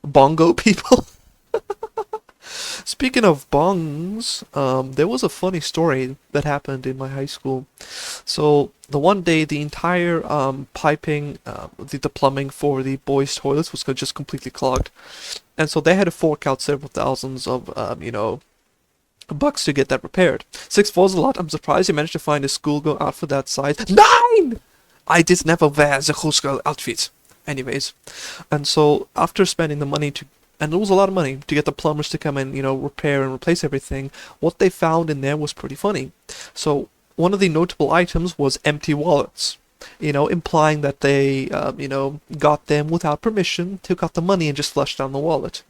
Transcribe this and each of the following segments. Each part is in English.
bongo people. Speaking of bongs, there was a funny story that happened in my high school. So the one day, the entire piping, the plumbing for the boys' toilets was just completely clogged, and so they had to fork out several thousands of bucks to get that repaired. Six was a lot. I'm surprised you managed to find a schoolgirl outfit that size. Nine! I did never wear the schoolgirl outfit. Anyways, and so after spending the money to, and it was a lot of money to get the plumbers to come and, repair and replace everything, what they found in there was pretty funny. So one of the notable items was empty wallets. Implying that they, got them without permission, took out the money and just flushed down the wallet.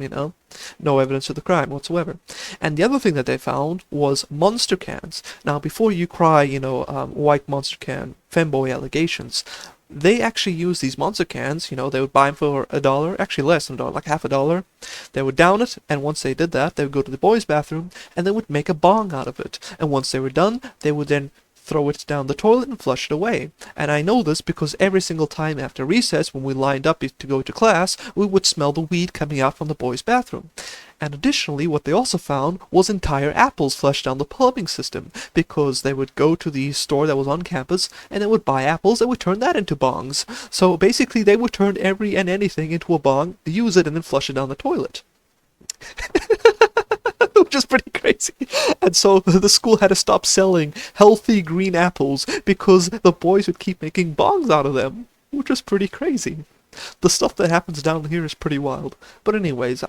No evidence of the crime whatsoever. And the other thing that they found was monster cans. Now, before you cry, white monster can femboy allegations, they actually use these monster cans. They would buy them for $1, actually less than $1, like half a dollar. They would down it, and once they did that, they would go to the boys' bathroom, and they would make a bong out of it. And once they were done, they would then throw it down the toilet and flush it away. And I know this because every single time after recess, when we lined up to go to class, we would smell the weed coming out from the boys' bathroom. And additionally, what they also found was entire apples flushed down the plumbing system, because they would go to the store that was on campus, and they would buy apples and would turn that into bongs. So basically, they would turn every and anything into a bong, use it, and then flush it down the toilet. Which is pretty crazy. And so the school had to stop selling healthy green apples because the boys would keep making bongs out of them, which was pretty crazy. The stuff that happens down here is pretty wild. But anyways,